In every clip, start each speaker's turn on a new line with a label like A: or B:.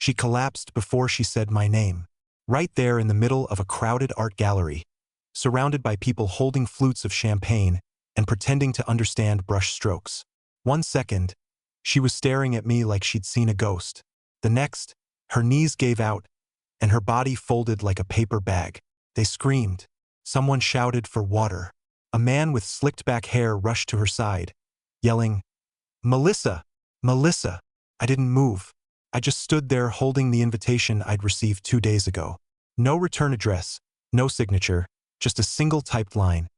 A: She collapsed before she said my name. Right there in the middle of a crowded art gallery, surrounded by people holding flutes of champagne and pretending to understand brush strokes. 1 second, she was staring at me like she'd seen a ghost. The next, her knees gave out, and her body folded like a paper bag. They screamed. Someone shouted for water. A man with slicked-back hair rushed to her side, yelling, "Melissa! Melissa!" I didn't move. I just stood there holding the invitation I'd received 2 days ago. No return address, no signature, just a single typed line.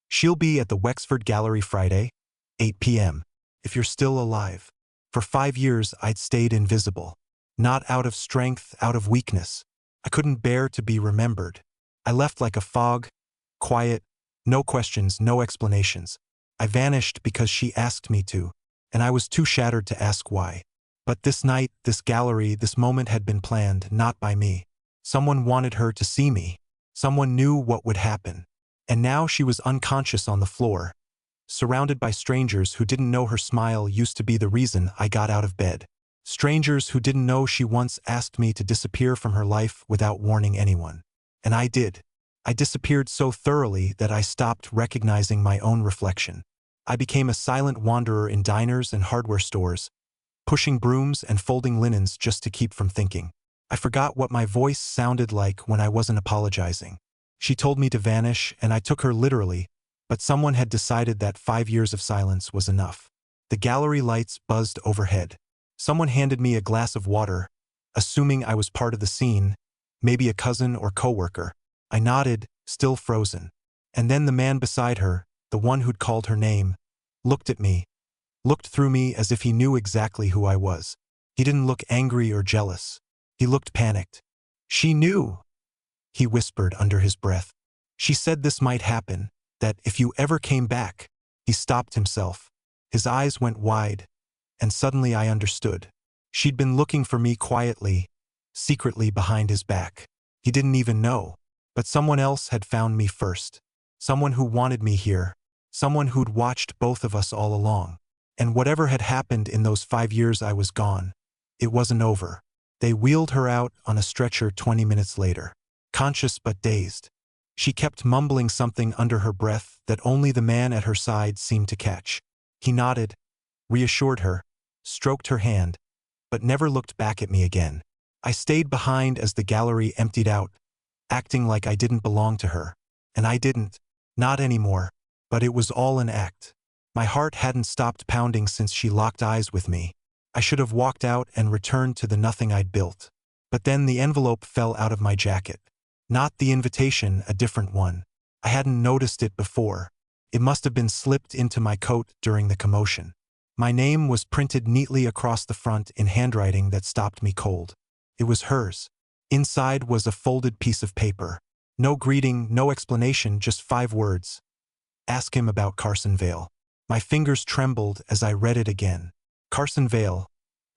A: "She'll be at the Wexford Gallery Friday, 8 p.m. if you're still alive." For 5 years, I'd stayed invisible. Not out of strength, out of weakness. I couldn't bear to be remembered. I left like a fog, quiet, no questions, no explanations. I vanished because she asked me to, and I was too shattered to ask why. But this night, this gallery, this moment had been planned, not by me. Someone wanted her to see me. Someone knew what would happen. And now she was unconscious on the floor, surrounded by strangers who didn't know her smile used to be the reason I got out of bed. Strangers who didn't know she once asked me to disappear from her life without warning anyone. And I did. I disappeared so thoroughly that I stopped recognizing my own reflection. I became a silent wanderer in diners and hardware stores, pushing brooms and folding linens just to keep from thinking. I forgot what my voice sounded like when I wasn't apologizing. She told me to vanish, and I took her literally, but someone had decided that 5 years of silence was enough. The gallery lights buzzed overhead. Someone handed me a glass of water, assuming I was part of the scene, maybe a cousin or coworker. I nodded, still frozen. And then the man beside her, the one who'd called her name, looked at me, looked through me as if he knew exactly who I was. He didn't look angry or jealous. He looked panicked. "She knew," he whispered under his breath. "She said this might happen, that if you ever came back." He stopped himself. His eyes went wide, and suddenly I understood. She'd been looking for me quietly, secretly behind his back. He didn't even know. But someone else had found me first. Someone who wanted me here. Someone who'd watched both of us all along. And whatever had happened in those 5 years I was gone, it wasn't over. They wheeled her out on a stretcher 20 minutes later, conscious but dazed. She kept mumbling something under her breath that only the man at her side seemed to catch. He nodded, reassured her, stroked her hand, but never looked back at me again. I stayed behind as the gallery emptied out, acting like I didn't belong to her. And I didn't. Not anymore. But it was all an act. My heart hadn't stopped pounding since she locked eyes with me. I should have walked out and returned to the nothing I'd built. But then the envelope fell out of my jacket. Not the invitation, a different one. I hadn't noticed it before. It must have been slipped into my coat during the commotion. My name was printed neatly across the front in handwriting that stopped me cold. It was hers. Inside was a folded piece of paper. No greeting, no explanation, just 5 words. "Ask him about Carson Veil." My fingers trembled as I read it again. Carson Veil,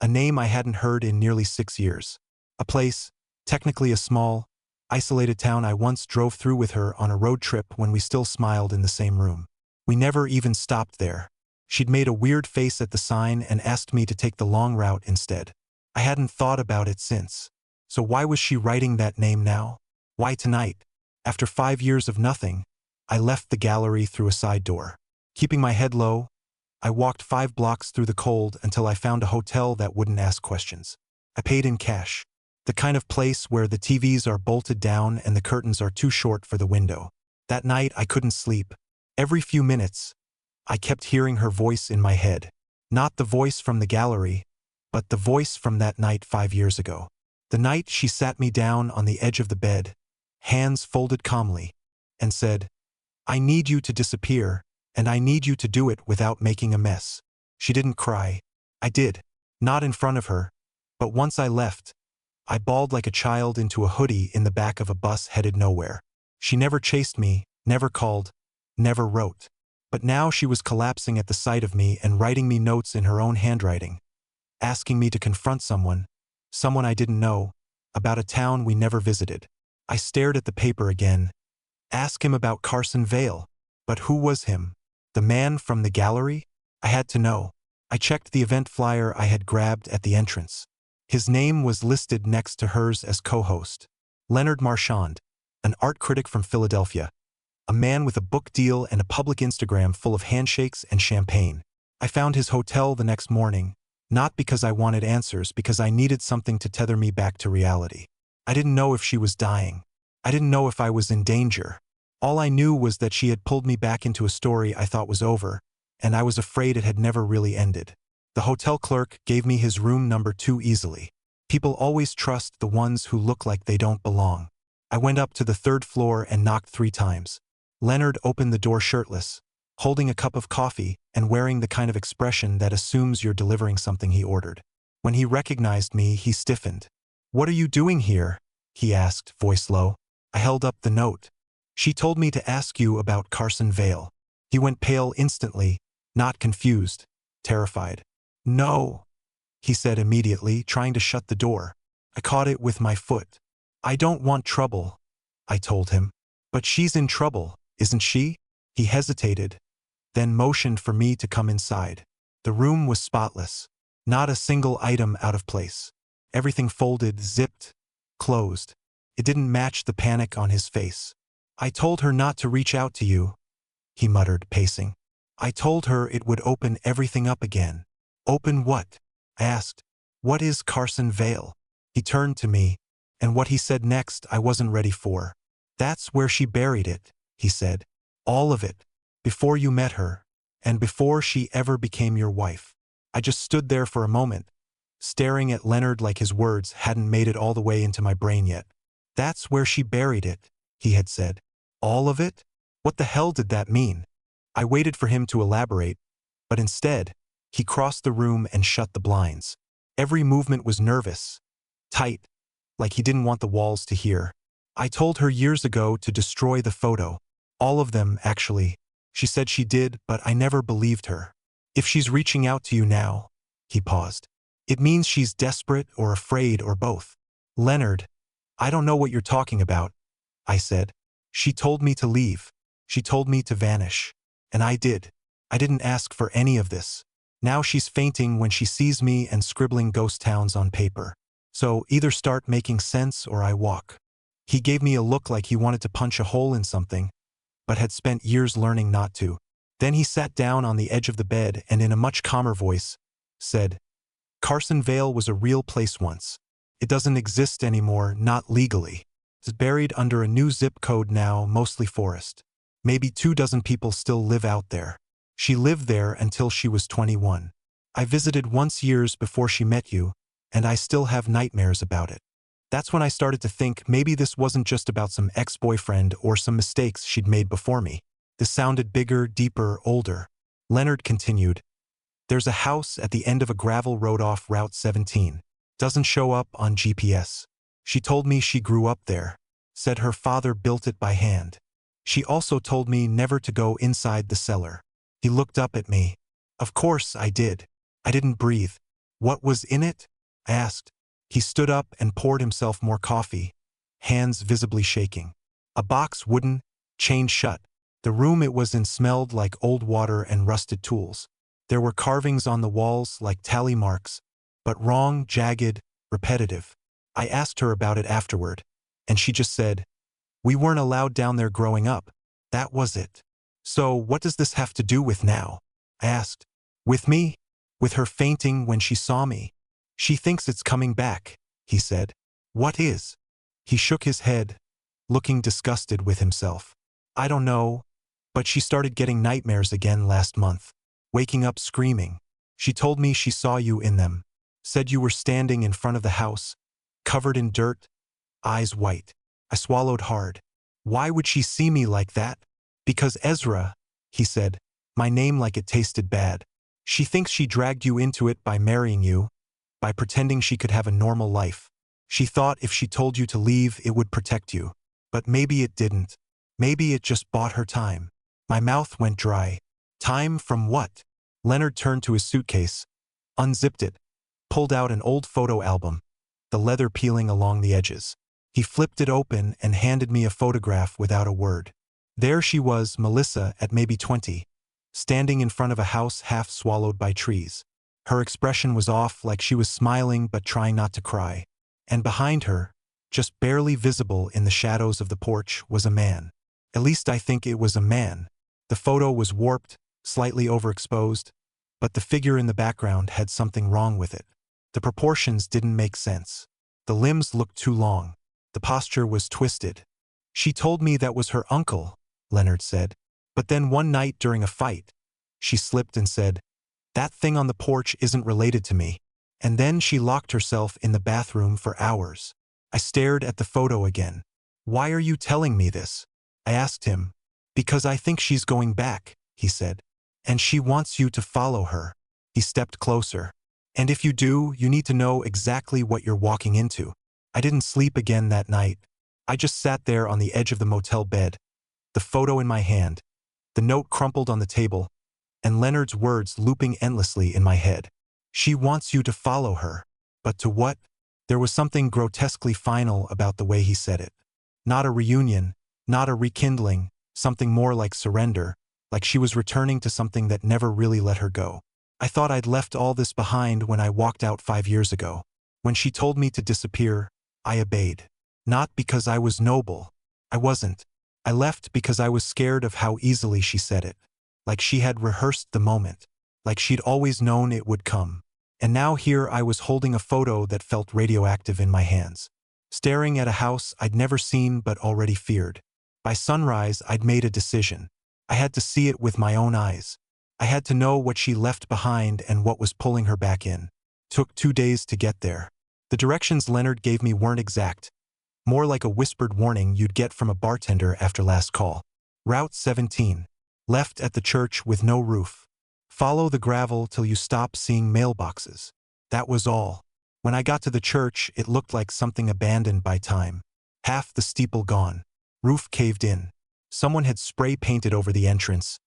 A: a name I hadn't heard in nearly 6 years. A place, technically a small, isolated town I once drove through with her on a road trip when we still smiled in the same room. We never even stopped there. She'd made a weird face at the sign and asked me to take the long route instead. I hadn't thought about it since. So why was she writing that name now? Why tonight? After 5 years of nothing, I left the gallery through a side door. Keeping my head low, I walked 5 blocks through the cold until I found a hotel that wouldn't ask questions. I paid in cash. The kind of place where the TVs are bolted down and the curtains are too short for the window. That night I couldn't sleep. Every few minutes, I kept hearing her voice in my head. Not the voice from the gallery, but the voice from that night 5 years ago. The night she sat me down on the edge of the bed, hands folded calmly, and said, "I need you to disappear, and I need you to do it without making a mess." She didn't cry. I did. Not in front of her. But once I left, I bawled like a child into a hoodie in the back of a bus headed nowhere. She never chased me, never called, never wrote. But now she was collapsing at the sight of me and writing me notes in her own handwriting, asking me to confront someone I didn't know, about a town we never visited. I stared at the paper again. Ask him about Carson Veil. But who was him? The man from the gallery? I had to know. I checked the event flyer I had grabbed at the entrance. His name was listed next to hers as co-host. Leonard Marchand, an art critic from Philadelphia, a man with a book deal and a public Instagram full of handshakes and champagne. I found his hotel the next morning, not because I wanted answers, because I needed something to tether me back to reality. I didn't know if she was dying. I didn't know if I was in danger. All I knew was that she had pulled me back into a story I thought was over, and I was afraid it had never really ended. The hotel clerk gave me his room number 2 easily. People always trust the ones who look like they don't belong. I went up to the 3rd floor and knocked 3 times. Leonard opened the door shirtless, holding a cup of coffee and wearing the kind of expression that assumes you're delivering something he ordered. When he recognized me, he stiffened. "What are you doing here?" he asked, voice low. I held up the note. "She told me to ask you about Carson Veil." He went pale instantly, not confused, terrified. "No," he said immediately, trying to shut the door. I caught it with my foot. "I don't want trouble," I told him. "But she's in trouble, isn't she?" He hesitated, then motioned for me to come inside. The room was spotless, not a single item out of place. Everything folded, zipped, closed. It didn't match the panic on his face. "I told her not to reach out to you," he muttered, pacing. "I told her it would open everything up again." "Open what?" I asked. "What is Carson Veil?" He turned to me, and what he said next I wasn't ready for. "That's where she buried it," he said. "All of it. Before you met her, and before she ever became your wife." I just stood there for a moment, staring at Leonard like his words hadn't made it all the way into my brain yet. "That's where she buried it," he had said. "All of it?" What the hell did that mean? I waited for him to elaborate, but instead, he crossed the room and shut the blinds. Every movement was nervous, tight, like he didn't want the walls to hear. "I told her years ago to destroy the photo. All of them, actually. She said she did, but I never believed her. If she's reaching out to you now," he paused, "it means she's desperate or afraid or both." "Leonard, I don't know what you're talking about," I said. "She told me to leave. She told me to vanish. And I did. I didn't ask for any of this. Now she's fainting when she sees me and scribbling ghost towns on paper. So either start making sense or I walk." He gave me a look like he wanted to punch a hole in something, but had spent years learning not to. Then he sat down on the edge of the bed and in a much calmer voice, said, "Carson Veil was a real place once. It doesn't exist anymore, not legally. It's buried under a new zip code now, mostly forest. Maybe 24 people still live out there. She lived there until she was 21. I visited once years before she met you, and I still have nightmares about it." That's when I started to think maybe this wasn't just about some ex-boyfriend or some mistakes she'd made before me. This sounded bigger, deeper, older. Leonard continued, "There's a house at the end of a gravel road off Route 17. Doesn't show up on GPS. She told me she grew up there. Said her father built it by hand. She also told me never to go inside the cellar." He looked up at me. Of course I did. I didn't breathe. "What was in it?" I asked. He stood up and poured himself more coffee, hands visibly shaking. "A box, wooden, chained shut. The room it was in smelled like old water and rusted tools. There were carvings on the walls like tally marks, but wrong, jagged, repetitive. I asked her about it afterward, and she just said, 'We weren't allowed down there growing up. That was it.' So what does this have to do with now?" I asked. "With me? With her fainting when she saw me? She thinks it's coming back," he said. "What is?" He shook his head, looking disgusted with himself. "I don't know, but she started getting nightmares again last month. Waking up screaming. She told me she saw you in them. Said you were standing in front of the house, covered in dirt, eyes white." I swallowed hard. "Why would she see me like that?" "Because Ezra," he said, my name like it tasted bad. "She thinks she dragged you into it by marrying you, by pretending she could have a normal life. She thought if she told you to leave, it would protect you. But maybe it didn't. Maybe it just bought her time." My mouth went dry. "Time from what?" Leonard turned to his suitcase, unzipped it, pulled out an old photo album, the leather peeling along the edges. He flipped it open and handed me a photograph without a word. There she was, Melissa, at maybe 20, standing in front of a house half swallowed by trees. Her expression was off, like she was smiling but trying not to cry. And behind her, just barely visible in the shadows of the porch, was a man. At least I think it was a man. The photo was warped, slightly overexposed, but the figure in the background had something wrong with it. The proportions didn't make sense. The limbs looked too long. The posture was twisted. "She told me that was her uncle," Leonard said. "But then one night during a fight, she slipped and said, 'That thing on the porch isn't related to me.' And then she locked herself in the bathroom for hours." I stared at the photo again. "Why are you telling me this?" I asked him. "Because I think she's going back," he said. "And she wants you to follow her." He stepped closer. "And if you do, you need to know exactly what you're walking into." I didn't sleep again that night. I just sat there on the edge of the motel bed, the photo in my hand, the note crumpled on the table, and Leonard's words looping endlessly in my head. "She wants you to follow her. But to what?" There was something grotesquely final about the way he said it. Not a reunion, not a rekindling, something more like surrender, like she was returning to something that never really let her go. I thought I'd left all this behind when I walked out 5 years ago. When she told me to disappear, I obeyed. Not because I was noble. I wasn't. I left because I was scared of how easily she said it. Like she had rehearsed the moment. Like she'd always known it would come. And now here I was holding a photo that felt radioactive in my hands. Staring at a house I'd never seen but already feared. By sunrise, I'd made a decision. I had to see it with my own eyes. I had to know what she left behind and what was pulling her back in. Took 2 days to get there. The directions Leonard gave me weren't exact. More like a whispered warning you'd get from a bartender after last call. Route 17. Left at the church with no roof. Follow the gravel till you stop seeing mailboxes. That was all. When I got to the church, it looked like something abandoned by time. Half the steeple gone. Roof caved in. Someone had spray painted over the entrance.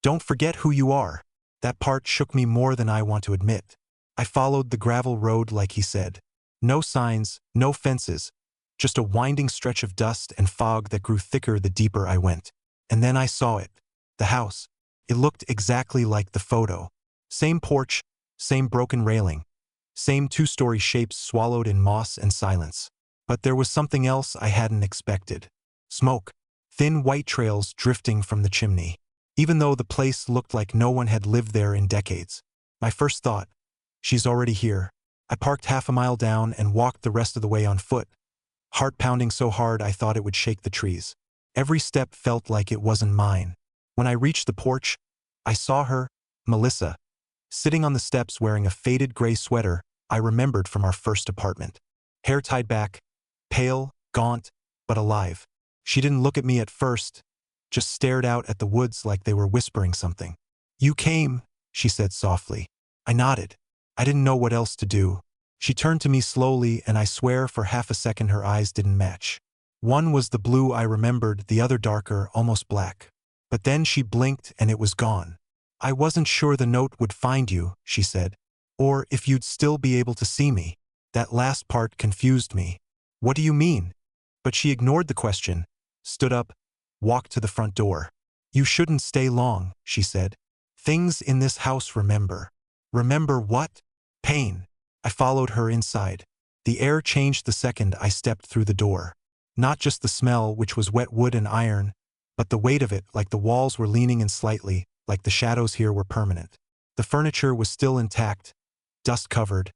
A: "Don't forget who you are." That part shook me more than I want to admit. I followed the gravel road like he said. No signs, no fences, just a winding stretch of dust and fog that grew thicker the deeper I went. And then I saw it. The house. It looked exactly like the photo. Same porch, same broken railing, same 2-story shapes swallowed in moss and silence. But there was something else I hadn't expected. Smoke. Thin white trails drifting from the chimney. Even though the place looked like no one had lived there in decades. My first thought, she's already here. I parked half a mile down and walked the rest of the way on foot, heart pounding so hard I thought it would shake the trees. Every step felt like it wasn't mine. When I reached the porch, I saw her, Melissa, sitting on the steps wearing a faded gray sweater I remembered from our first apartment. Hair tied back, pale, gaunt, but alive. She didn't look at me at first, just stared out at the woods like they were whispering something. "You came," she said softly. I nodded. I didn't know what else to do. She turned to me slowly, and I swear for half a second her eyes didn't match. One was the blue I remembered, the other darker, almost black. But then she blinked and it was gone. "I wasn't sure the note would find you," she said. "Or if you'd still be able to see me." That last part confused me. "What do you mean?" But she ignored the question, stood up, walked to the front door. "You shouldn't stay long," she said. "Things in this house remember." "Remember what?" "Pain." I followed her inside. The air changed the second I stepped through the door. Not just the smell, which was wet wood and iron, but the weight of it, like the walls were leaning in slightly, like the shadows here were permanent. The furniture was still intact, dust-covered,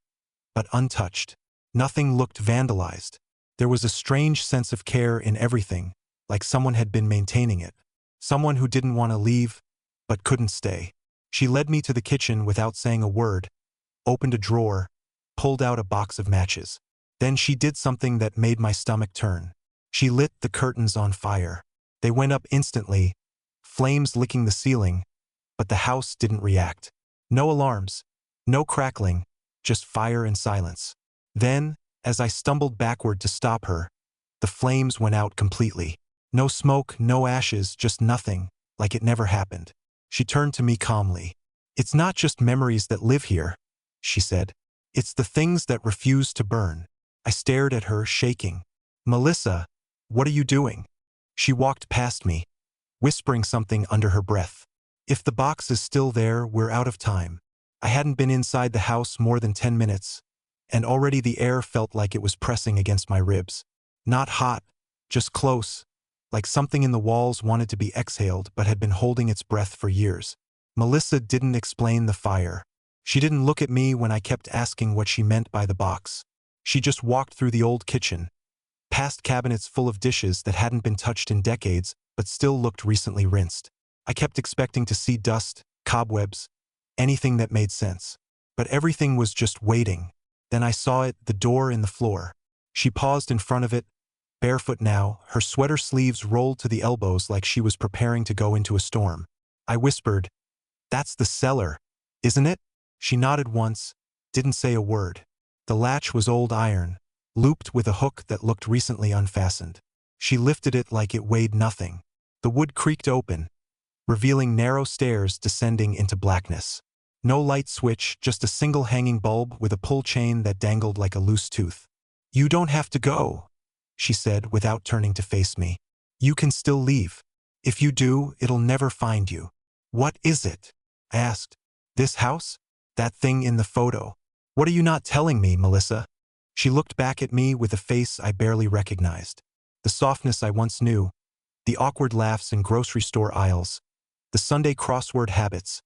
A: but untouched. Nothing looked vandalized. There was a strange sense of care in everything, like someone had been maintaining it. Someone who didn't want to leave, but couldn't stay. She led me to the kitchen without saying a word, opened a drawer, pulled out a box of matches. Then she did something that made my stomach turn. She lit the curtains on fire. They went up instantly, flames licking the ceiling, but the house didn't react. No alarms, no crackling, just fire and silence. Then, as I stumbled backward to stop her, the flames went out completely. No smoke, no ashes, just nothing, like it never happened. She turned to me calmly. "It's not just memories that live here," she said. "It's the things that refuse to burn." I stared at her, shaking. "Melissa, what are you doing?" She walked past me, whispering something under her breath. "If the box is still there, we're out of time." I hadn't been inside the house more than 10 minutes, and already the air felt like it was pressing against my ribs. Not hot, just close, like something in the walls wanted to be exhaled but had been holding its breath for years. Melissa didn't explain the fire. She didn't look at me when I kept asking what she meant by the box. She just walked through the old kitchen, past cabinets full of dishes that hadn't been touched in decades but still looked recently rinsed. I kept expecting to see dust, cobwebs, anything that made sense. But everything was just waiting. Then I saw it, the door in the floor. She paused in front of it, barefoot now, her sweater sleeves rolled to the elbows like she was preparing to go into a storm. I whispered, "That's the cellar, isn't it?" She nodded once, didn't say a word. The latch was old iron, looped with a hook that looked recently unfastened. She lifted it like it weighed nothing. The wood creaked open, revealing narrow stairs descending into blackness. No light switch, just a single hanging bulb with a pull chain that dangled like a loose tooth. "You don't have to go," she said without turning to face me. "You can still leave. If you do, it'll never find you." "What is it?" I asked. "This house? That thing in the photo? What are you not telling me, Melissa?" She looked back at me with a face I barely recognized. The softness I once knew, the awkward laughs in grocery store aisles, the Sunday crossword habits,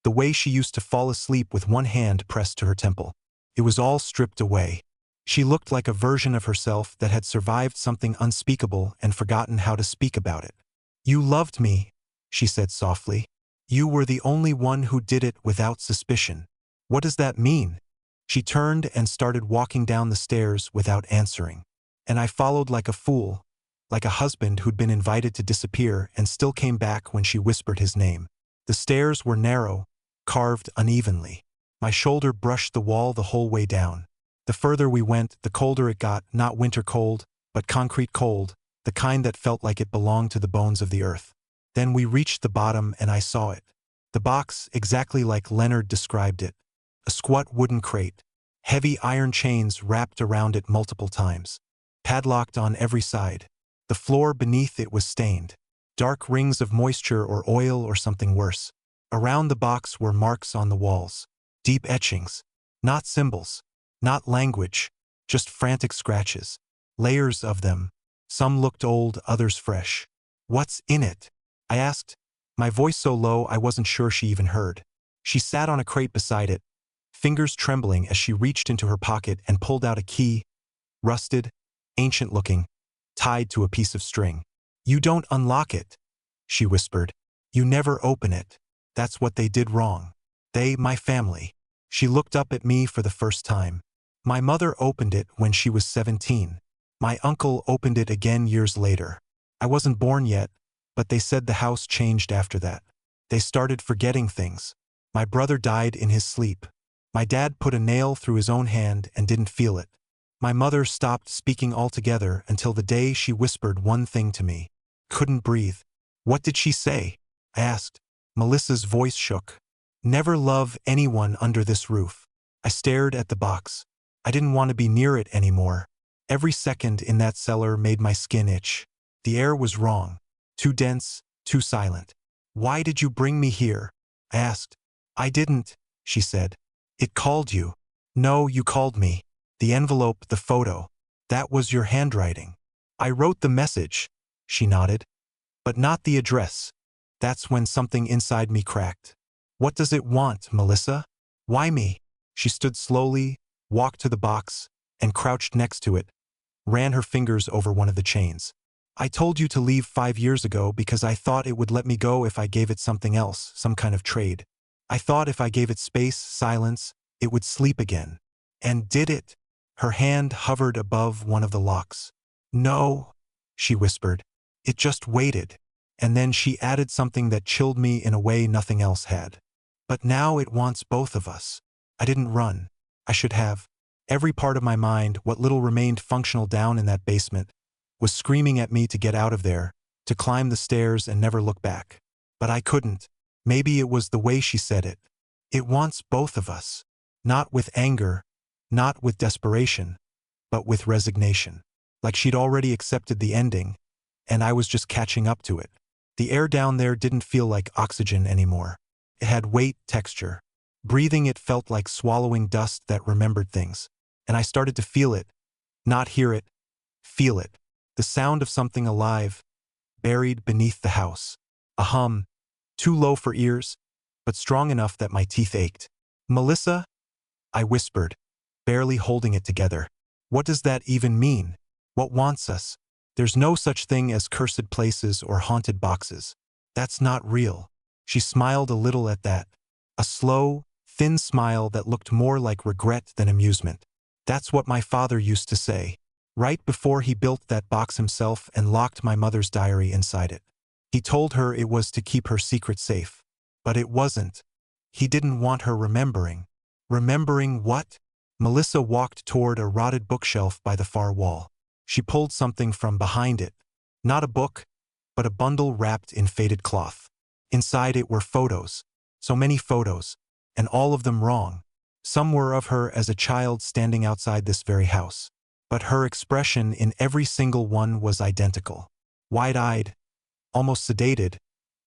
A: the way she used to fall asleep with one hand pressed to her temple. It was all stripped away. She looked like a version of herself that had survived something unspeakable and forgotten how to speak about it. "You loved me," she said softly. "You were the only one who did it without suspicion." "What does that mean?" She turned and started walking down the stairs without answering. And I followed like a fool, like a husband who'd been invited to disappear and still came back when she whispered his name. The stairs were narrow, carved unevenly. My shoulder brushed the wall the whole way down. The further we went, the colder it got, not winter cold, but concrete cold, the kind that felt like it belonged to the bones of the earth. Then we reached the bottom and I saw it. The box, exactly like Leonard described it. A squat wooden crate. Heavy iron chains wrapped around it multiple times. Padlocked on every side. The floor beneath it was stained. Dark rings of moisture or oil or something worse. Around the box were marks on the walls. Deep etchings. Not symbols. Not language. Just frantic scratches. Layers of them. Some looked old, others fresh. "What's in it?" I asked, my voice so low I wasn't sure she even heard. She sat on a crate beside it, fingers trembling as she reached into her pocket and pulled out a key, rusted, ancient-looking, tied to a piece of string. "You don't unlock it," she whispered. "You never open it. That's what they did wrong. They, my family." She looked up at me for the first time. "My mother opened it when she was 17. My uncle opened it again years later. I wasn't born yet, but they said the house changed after that. They started forgetting things. My brother died in his sleep. My dad put a nail through his own hand and didn't feel it. My mother stopped speaking altogether until the day she whispered one thing to me. Couldn't breathe." "What did she say?" I asked. Melissa's voice shook. "Never love anyone under this roof." I stared at the box. I didn't want to be near it anymore. Every second in that cellar made my skin itch. The air was wrong. Too dense, too silent. "Why did you bring me here?" I asked. "I didn't," she said. "It called you." "No, you called me. The envelope, the photo. That was your handwriting." "I wrote the message," she nodded. "But not the address." That's when something inside me cracked. "What does it want, Melissa? Why me?" She stood slowly, walked to the box, and crouched next to it, ran her fingers over one of the chains. "I told you to leave 5 years ago because I thought it would let me go if I gave it something else, some kind of trade. I thought if I gave it space, silence, it would sleep again. And did it?" Her hand hovered above one of the locks. "No," she whispered. "It just waited." And then she added something that chilled me in a way nothing else had. "But now it wants both of us." I didn't run. I should have. Every part of my mind, what little remained functional down in that basement, was screaming at me to get out of there, to climb the stairs and never look back. But I couldn't. Maybe it was the way she said it. It wants both of us. Not with anger, not with desperation, but with resignation. Like she'd already accepted the ending, and I was just catching up to it. The air down there didn't feel like oxygen anymore. It had weight, texture. Breathing it felt like swallowing dust that remembered things. And I started to feel it, not hear it, feel it. The sound of something alive, buried beneath the house. A hum, too low for ears, but strong enough that my teeth ached. "Melissa?" I whispered, barely holding it together. "What does that even mean? What wants us? There's no such thing as cursed places or haunted boxes. That's not real." She smiled a little at that. A slow, thin smile that looked more like regret than amusement. "That's what my father used to say, right before he built that box himself and locked my mother's diary inside it. He told her it was to keep her secret safe. But it wasn't. He didn't want her remembering." "Remembering what?" Melissa walked toward a rotted bookshelf by the far wall. She pulled something from behind it. Not a book, but a bundle wrapped in faded cloth. Inside it were photos. So many photos, and all of them wrong. Some were of her as a child standing outside this very house. But her expression in every single one was identical. Wide-eyed, almost sedated,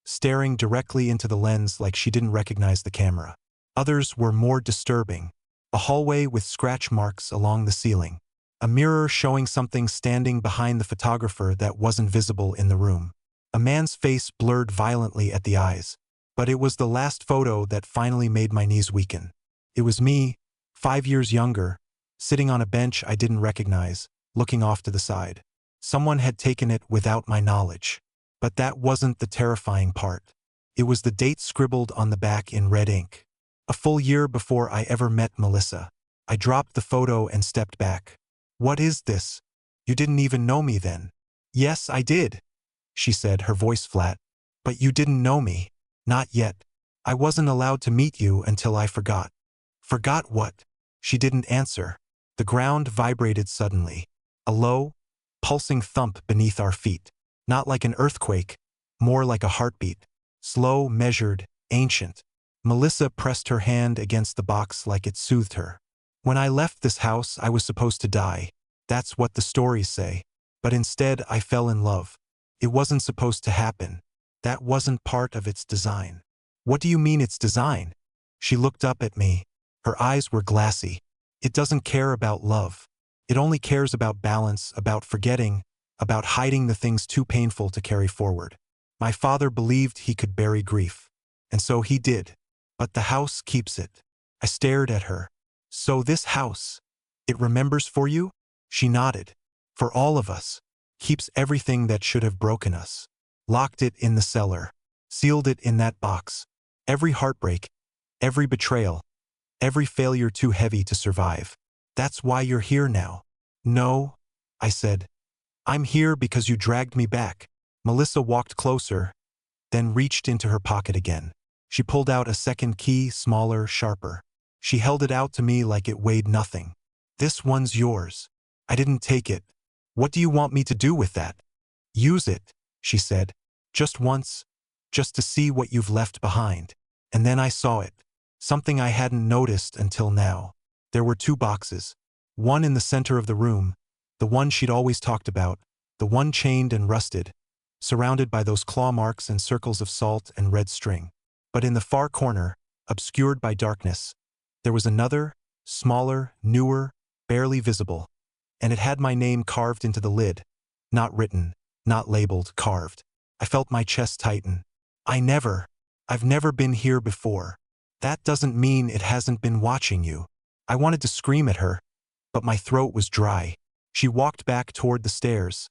A: staring directly into the lens like she didn't recognize the camera. Others were more disturbing. A hallway with scratch marks along the ceiling. A mirror showing something standing behind the photographer that wasn't visible in the room. A man's face blurred violently at the eyes. But it was the last photo that finally made my knees weaken. It was me, 5 years younger, sitting on a bench I didn't recognize, looking off to the side. Someone had taken it without my knowledge. But that wasn't the terrifying part. It was the date scribbled on the back in red ink. A full year before I ever met Melissa. I dropped the photo and stepped back. "What is this? You didn't even know me then." "Yes, I did," she said, her voice flat. "But you didn't know me. Not yet. I wasn't allowed to meet you until I forgot." "Forgot what?" She didn't answer. The ground vibrated suddenly. A low, pulsing thump beneath our feet. Not like an earthquake, more like a heartbeat. Slow, measured, ancient. Melissa pressed her hand against the box like it soothed her. "When I left this house, I was supposed to die. That's what the stories say. But instead, I fell in love. It wasn't supposed to happen. That wasn't part of its design." "What do you mean its design?" She looked up at me. Her eyes were glassy. "It doesn't care about love. It only cares about balance, about forgetting, about hiding the things too painful to carry forward. My father believed he could bury grief. And so he did. But the house keeps it." I stared at her. "So this house, it remembers for you?" She nodded. "For all of us. Keeps everything that should have broken us. Locked it in the cellar. Sealed it in that box. Every heartbreak, every betrayal, every failure too heavy to survive. That's why you're here now." "No," I said. "I'm here because you dragged me back." Melissa walked closer, then reached into her pocket again. She pulled out a second key, smaller, sharper. She held it out to me like it weighed nothing. "This one's yours." I didn't take it. "What do you want me to do with that?" "Use it," she said. "Just once, just to see what you've left behind." And then I saw it. Something I hadn't noticed until now. There were 2 boxes. One in the center of the room, the one she'd always talked about, the one chained and rusted, surrounded by those claw marks and circles of salt and red string. But in the far corner, obscured by darkness, there was another, smaller, newer, barely visible, and it had my name carved into the lid. Not written, not labeled, carved. I felt my chest tighten. I've never been here before. That doesn't mean it hasn't been watching you." I wanted to scream at her, but my throat was dry. She walked back toward the stairs,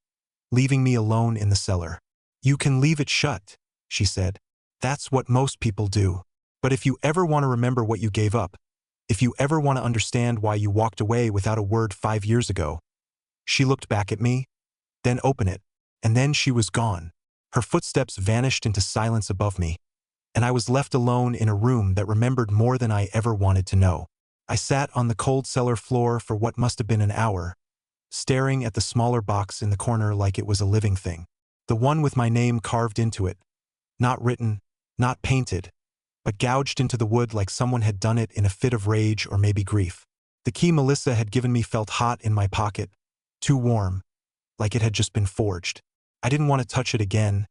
A: leaving me alone in the cellar. "You can leave it shut," she said. "That's what most people do. But if you ever want to remember what you gave up, if you ever want to understand why you walked away without a word 5 years ago." She looked back at me, then opened it, and then she was gone. Her footsteps vanished into silence above me, and I was left alone in a room that remembered more than I ever wanted to know. I sat on the cold cellar floor for what must have been an hour, staring at the smaller box in the corner like it was a living thing. The one with my name carved into it. Not written, not painted, but gouged into the wood like someone had done it in a fit of rage or maybe grief. The key Melissa had given me felt hot in my pocket, too warm, like it had just been forged. I didn't want to touch it again,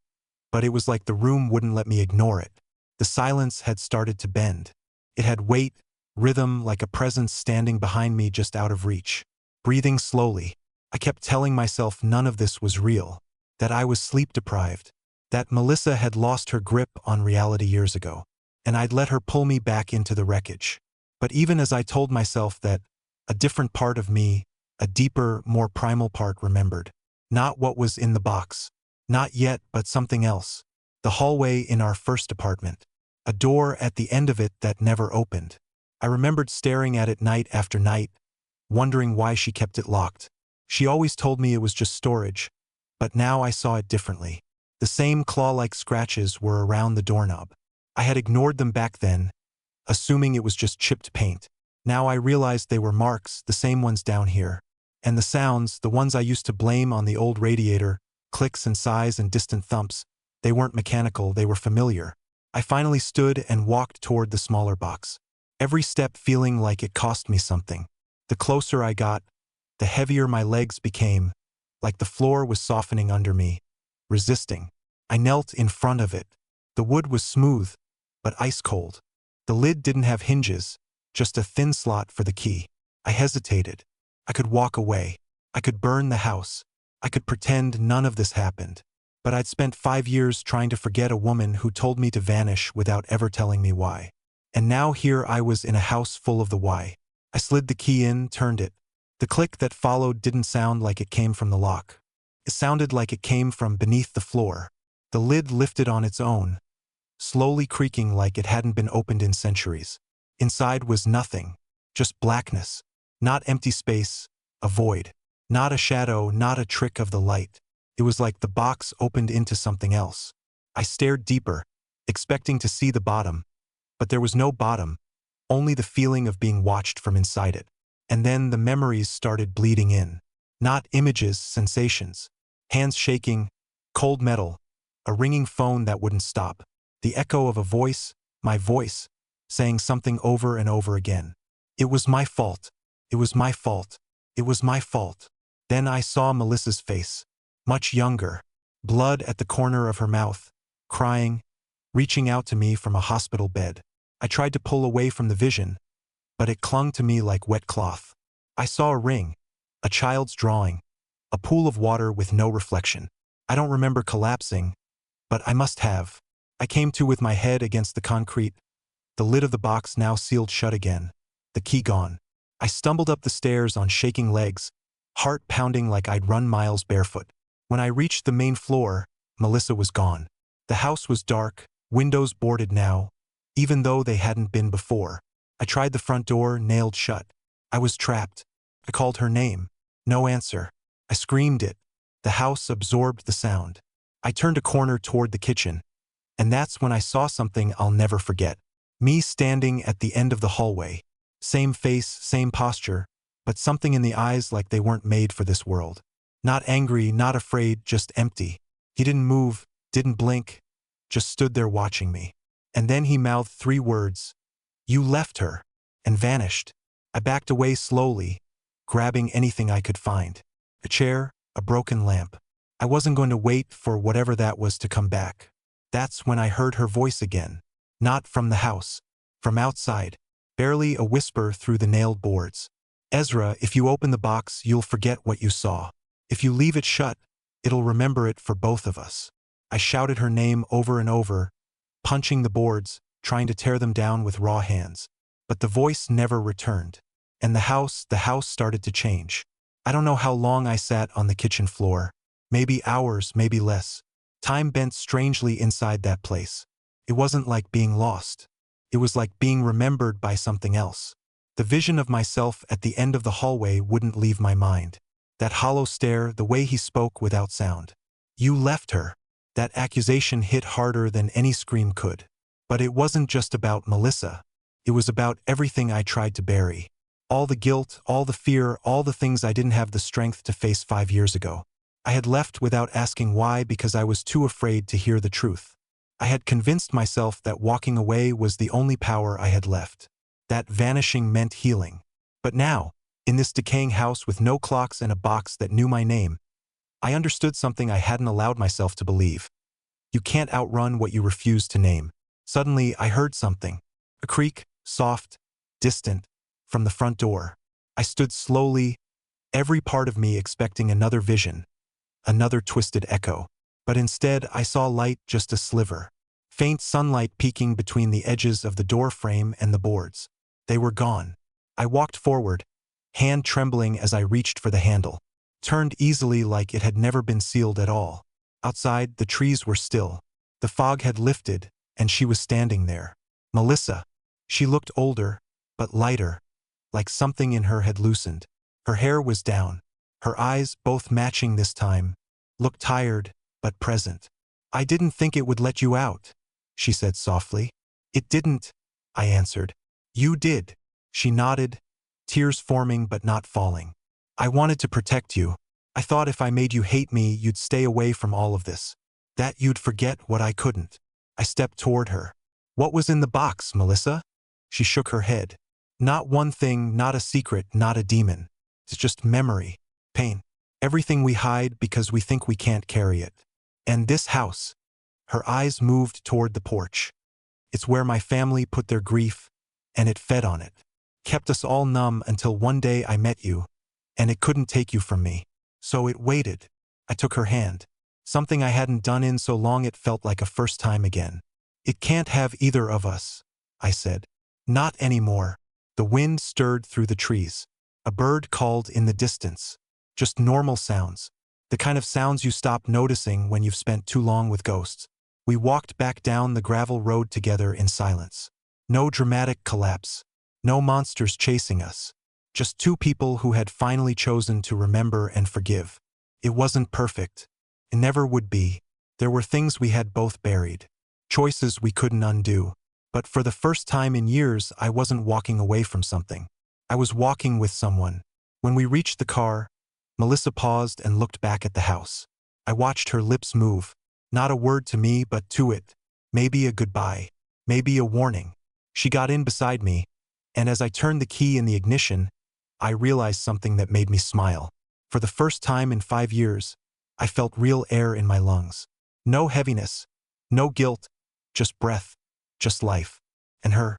A: but it was like the room wouldn't let me ignore it. The silence had started to bend. It had weight, rhythm, like a presence standing behind me just out of reach. Breathing slowly, I kept telling myself none of this was real, that I was sleep-deprived, that Melissa had lost her grip on reality years ago, and I'd let her pull me back into the wreckage. But even as I told myself that, a different part of me, a deeper, more primal part remembered. Not what was in the box. Not yet, but something else. The hallway in our first apartment. A door at the end of it that never opened. I remembered staring at it night after night, wondering why she kept it locked. She always told me it was just storage, but now I saw it differently. The same claw-like scratches were around the doorknob. I had ignored them back then, assuming it was just chipped paint. Now I realized they were marks, the same ones down here. And the sounds, the ones I used to blame on the old radiator, clicks and sighs and distant thumps, they weren't mechanical, they were familiar. I finally stood and walked toward the smaller box. Every step feeling like it cost me something. The closer I got, the heavier my legs became, like the floor was softening under me, resisting. I knelt in front of it. The wood was smooth, but ice cold. The lid didn't have hinges, just a thin slot for the key. I hesitated. I could walk away. I could burn the house. I could pretend none of this happened. But I'd spent 5 years trying to forget a woman who told me to vanish without ever telling me why. And now here I was in a house full of the why. I slid the key in, turned it. The click that followed didn't sound like it came from the lock. It sounded like it came from beneath the floor. The lid lifted on its own, slowly creaking like it hadn't been opened in centuries. Inside was nothing, just blackness. Not empty space, a void. Not a shadow, not a trick of the light. It was like the box opened into something else. I stared deeper, expecting to see the bottom. But there was no bottom, only the feeling of being watched from inside it. And then the memories started bleeding in. Not images, sensations. Hands shaking, cold metal, a ringing phone that wouldn't stop. The echo of a voice, my voice, saying something over and over again. It was my fault. It was my fault. It was my fault. Then I saw Melissa's face, much younger, blood at the corner of her mouth, crying, reaching out to me from a hospital bed. I tried to pull away from the vision, but it clung to me like wet cloth. I saw a ring, a child's drawing, a pool of water with no reflection. I don't remember collapsing, but I must have. I came to with my head against the concrete, the lid of the box now sealed shut again, the key gone. I stumbled up the stairs on shaking legs, heart pounding like I'd run miles barefoot. When I reached the main floor, Melissa was gone. The house was dark, windows boarded now, even though they hadn't been before. I tried the front door, nailed shut. I was trapped. I called her name. No answer. I screamed it. The house absorbed the sound. I turned a corner toward the kitchen, and that's when I saw something I'll never forget. Me standing at the end of the hallway. Same face, same posture, but something in the eyes like they weren't made for this world. Not angry, not afraid, just empty. He didn't move, didn't blink, just stood there watching me. And then he mouthed 3 words. You left her, and vanished. I backed away slowly, grabbing anything I could find. A chair, a broken lamp. I wasn't going to wait for whatever that was to come back. That's when I heard her voice again. Not from the house, from outside. Barely a whisper through the nailed boards. Ezra, if you open the box, you'll forget what you saw. If you leave it shut, it'll remember it for both of us. I shouted her name over and over, punching the boards, trying to tear them down with raw hands. But the voice never returned. And the house started to change. I don't know how long I sat on the kitchen floor. Maybe hours, maybe less. Time bent strangely inside that place. It wasn't like being lost. It was like being remembered by something else. The vision of myself at the end of the hallway wouldn't leave my mind. That hollow stare, the way he spoke without sound. You left her. That accusation hit harder than any scream could. But it wasn't just about Melissa. It was about everything I tried to bury. All the guilt, all the fear, all the things I didn't have the strength to face 5 years ago. I had left without asking why because I was too afraid to hear the truth. I had convinced myself that walking away was the only power I had left. That vanishing meant healing. But now, in this decaying house with no clocks and a box that knew my name, I understood something I hadn't allowed myself to believe. You can't outrun what you refuse to name. Suddenly, I heard something. A creak, soft, distant, from the front door. I stood slowly, every part of me expecting another vision, another twisted echo. But instead, I saw light, just a sliver. Faint sunlight peeking between the edges of the door frame and the boards. They were gone. I walked forward, hand trembling as I reached for the handle. Turned easily like it had never been sealed at all. Outside, the trees were still. The fog had lifted, and she was standing there. Melissa. She looked older, but lighter, like something in her had loosened. Her hair was down. Her eyes, both matching this time, looked tired, but present. "I didn't think it would let you out," she said softly. "It didn't," I answered. "You did." She nodded, tears forming but not falling. "I wanted to protect you. I thought if I made you hate me, you'd stay away from all of this. That you'd forget what I couldn't." I stepped toward her. "What was in the box, Melissa?" She shook her head. "Not one thing, not a secret, not a demon. It's just memory, pain. Everything we hide because we think we can't carry it. And this house." Her eyes moved toward the porch. "It's where my family put their grief, and it fed on it. Kept us all numb until one day I met you, and it couldn't take you from me. So it waited." I took her hand. Something I hadn't done in so long it felt like a first time again. "It can't have either of us," I said. "Not anymore." The wind stirred through the trees. A bird called in the distance. Just normal sounds. The kind of sounds you stop noticing when you've spent too long with ghosts. We walked back down the gravel road together in silence. No dramatic collapse. No monsters chasing us. Just two people who had finally chosen to remember and forgive. It wasn't perfect. It never would be. There were things we had both buried. Choices we couldn't undo. But for the first time in years, I wasn't walking away from something. I was walking with someone. When we reached the car, Melissa paused and looked back at the house. I watched her lips move. Not a word to me, but to it. Maybe a goodbye. Maybe a warning. She got in beside me, and as I turned the key in the ignition, I realized something that made me smile. For the first time in 5 years, I felt real air in my lungs. No heaviness, no guilt, just breath, just life. And her,